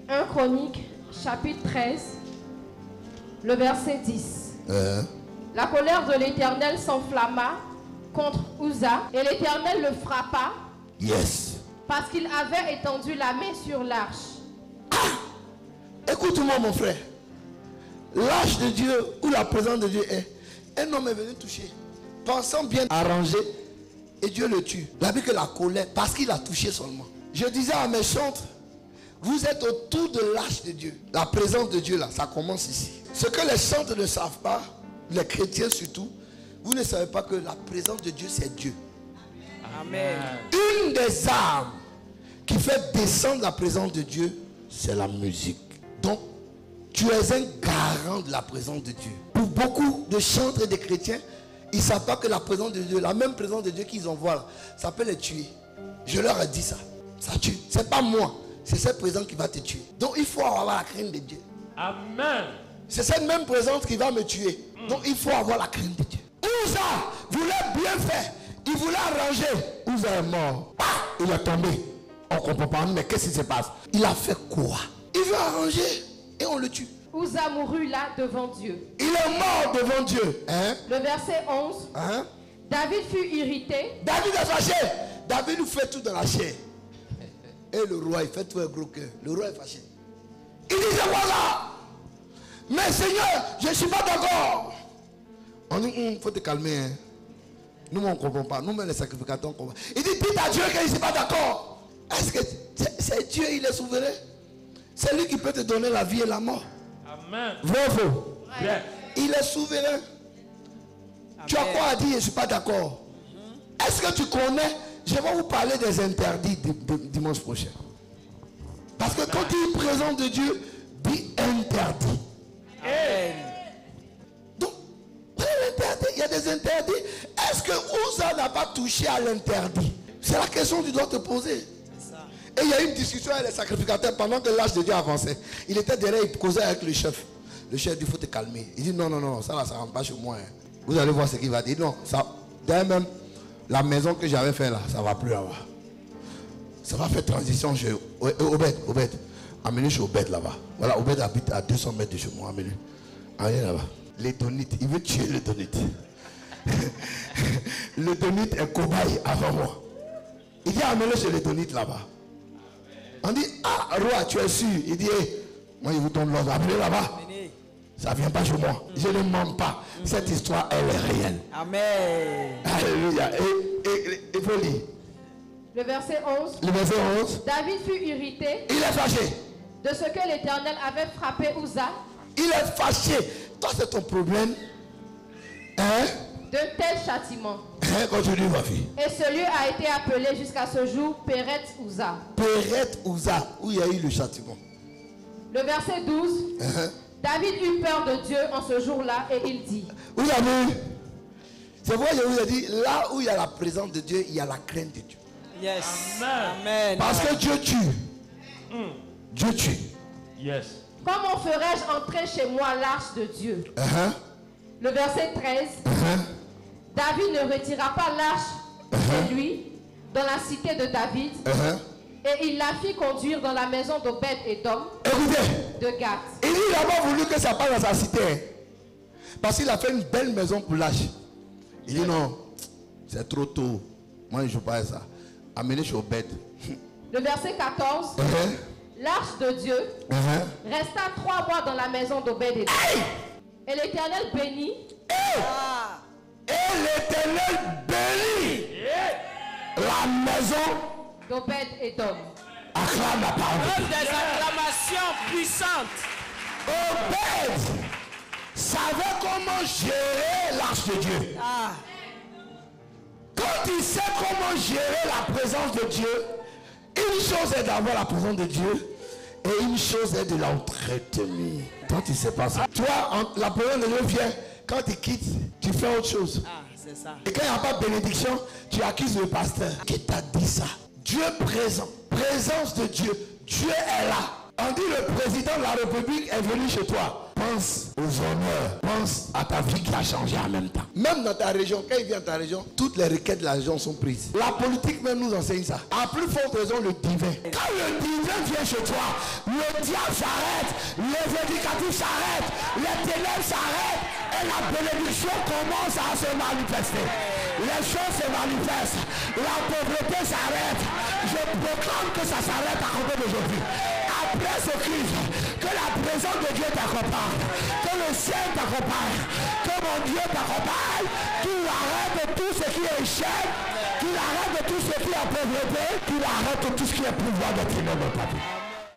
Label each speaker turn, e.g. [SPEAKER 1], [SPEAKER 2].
[SPEAKER 1] 1 Chronique, chapitre 13, le verset 10. La colère de l'Éternel s'enflamma contre Uza et l'Éternel le frappa.
[SPEAKER 2] Yes.
[SPEAKER 1] Parce qu'il avait étendu la main sur l'arche.
[SPEAKER 2] Écoute-moi mon frère. L'arche de Dieu où la présence de Dieu est. Un homme est venu toucher, pensant bien arranger, et Dieu le tue. La Bible que la colère, parce qu'il a touché seulement. Je disais à mes chantres, vous êtes autour de l'arche de Dieu. La présence de Dieu là, ça commence ici. Ce que les chantres ne savent pas, les chrétiens surtout, vous ne savez pas que la présence de Dieu c'est Dieu.
[SPEAKER 3] Amen.
[SPEAKER 2] Une des armes qui fait descendre la présence de Dieu, c'est la musique. Donc, tu es un garant de la présence de Dieu. Pour beaucoup de chantres et de chrétiens, ils ne savent pas que la présence de Dieu, la même présence de Dieu qu'ils envoient là, ça peut les tuer. Je leur ai dit ça. Ça tue. Ce n'est pas moi. C'est cette présence qui va te tuer. Donc il faut avoir la crainte de Dieu.
[SPEAKER 4] Amen.
[SPEAKER 2] C'est cette même présence qui va me tuer. Donc il faut avoir la crainte de Dieu. Uza voulait bien faire. Il voulait arranger. Uza est mort. Il est tombé. On ne comprend pas. Mais qu'est-ce qui se passe? Il a fait quoi? Il veut arranger et on le tue.
[SPEAKER 1] Uza mourut là devant Dieu.
[SPEAKER 2] Il est mort devant Dieu. Hein?
[SPEAKER 1] Le verset 11.
[SPEAKER 2] Hein?
[SPEAKER 1] David fut irrité.
[SPEAKER 2] David est fâché. David nous fait tout dans la chair. Et le roi, il fait tout un gros cœur. Le roi est fâché. Il dit, c'est quoi ça? Mais Seigneur, je ne suis pas d'accord. On dit, il faut te calmer. Hein. Nous, on ne comprend pas. Nous, les sacrificateurs, on comprend. Il dit, dites à Dieu qu'il ne suis pas d'accord. Est-ce que c'est Dieu, il est souverain? C'est lui qui peut te donner la vie et la mort.
[SPEAKER 4] Amen.
[SPEAKER 2] Vrai ou faux?
[SPEAKER 4] Bien.
[SPEAKER 2] Il est souverain. Amen. Tu as quoi à dire? Je ne suis pas d'accord. Est-ce que tu connais? Je vais vous parler des interdits dimanche prochain. Parce que quand il est présent de Dieu, dit interdit.
[SPEAKER 4] Amen.
[SPEAKER 2] Donc, l'interdit, il y a des interdits. Est-ce que Uza n'a pas touché à l'interdit? C'est la question que tu dois te poser. Et il y a eu une discussion avec les sacrificateurs pendant que l'âge de Dieu avançait. Il était derrière, il causait avec le chef. Le chef dit, il faut te calmer. Il dit, non, non, non, ça là, ça ne rentre pas chez moi. Hein. Vous allez voir ce qu'il va dire. Non, ça, d'ailleurs même, la maison que j'avais fait là, ça ne va plus avoir. Ça va faire transition chez Obed. Amenez chez Obed là-bas. Voilà, Obed habite à 200 mètres de chez moi. Amenez là-bas. Les Donites, il veut tuer les Donites. Le Donite est cobaye avant moi. Il dit, amenez chez les Donites là-bas. On dit, ah, roi, tu es sûr? Il dit, hey, moi, je vous donne l'ordre, appelez là-bas. Ça ne vient pas chez moi. Je ne mens pas. Cette histoire, elle est réelle.
[SPEAKER 3] Amen.
[SPEAKER 2] Alléluia. Et il faut lire.
[SPEAKER 1] Le verset 11.
[SPEAKER 2] Le verset 11.
[SPEAKER 1] David fut irrité.
[SPEAKER 2] Il est fâché.
[SPEAKER 1] De ce que l'Éternel avait frappé Uza.
[SPEAKER 2] Il est fâché. Toi, c'est ton problème. Hein?
[SPEAKER 1] De tels châtiments.
[SPEAKER 2] Continue, ma fille.
[SPEAKER 1] Et ce lieu a été appelé jusqu'à ce jour Péret Uza.
[SPEAKER 2] Péret Uza, où il y a eu le châtiment.
[SPEAKER 1] Le verset 12. David eut peur de Dieu en ce jour-là et il dit.
[SPEAKER 2] Vous avez vu? C'est pourquoi je vous ai dit, là où il y a la présence de Dieu, il y a la crainte de Dieu.
[SPEAKER 3] Yes.
[SPEAKER 4] Amen.
[SPEAKER 3] Amen.
[SPEAKER 2] Parce que Dieu tue. Dieu tue.
[SPEAKER 4] Yes.
[SPEAKER 1] Comment ferais-je entrer chez moi l'arche de Dieu? Le verset 13. David ne retira pas l'arche chez lui dans la cité de David. Et il la fit conduire dans la maison d'Obed et d'Om de Gath.
[SPEAKER 2] Il dit, il n'a pas voulu que ça parte dans sa cité. Parce qu'il a fait une belle maison pour l'arche. Il dit non, c'est trop tôt. Moi, je ne joue pas à ça. Amenez chez Obed.
[SPEAKER 1] Le verset 14. L'arche de Dieu resta 3 mois dans la maison d'Obed et d'Om. Et l'Éternel bénit.
[SPEAKER 2] Et l'Éternel bénit la maison
[SPEAKER 1] d'Obed et d'Om.
[SPEAKER 2] Acclame la parole.
[SPEAKER 3] Des acclamations puissantes.
[SPEAKER 2] Obed savait comment gérer l'arche de Dieu. Quand il sait comment gérer la présence de Dieu, une chose est d'avoir la présence de Dieu et une chose est de l'entretenir. Toi, tu ne sais pas ça. Toi, la présence de Dieu vient, quand il quitte, tu fais autre chose.
[SPEAKER 3] C'est ça.
[SPEAKER 2] Et quand il n'y a pas de bénédiction, tu accuses le pasteur. Qui t'a dit ça? Dieu présent, présence de Dieu. Dieu est là. On dit le président de la République est venu chez toi. pense aux honneurs, pense à ta vie qui a changé en même temps. Même dans ta région, quand il vient dans ta région, toutes les requêtes de la région sont prises. La politique même nous enseigne ça. À plus forte raison, le divin. Quand le divin vient chez toi, le diable s'arrête, les indicatifs s'arrêtent, les ténèbres s'arrêtent et la bénédiction commence à se manifester. Les choses se manifestent, la pauvreté s'arrête. Je proclame que ça s'arrête à compter d'aujourd'hui. Après ce crise, que la présence de Dieu t'accompagne, que le ciel t'accompagne, que mon Dieu t'accompagne, qu'il arrête de tout ce qui est échec, qu'il arrête de tout ce qui est pauvreté, qu'il arrête de tout ce qui est pouvoir de ténèbres, papi.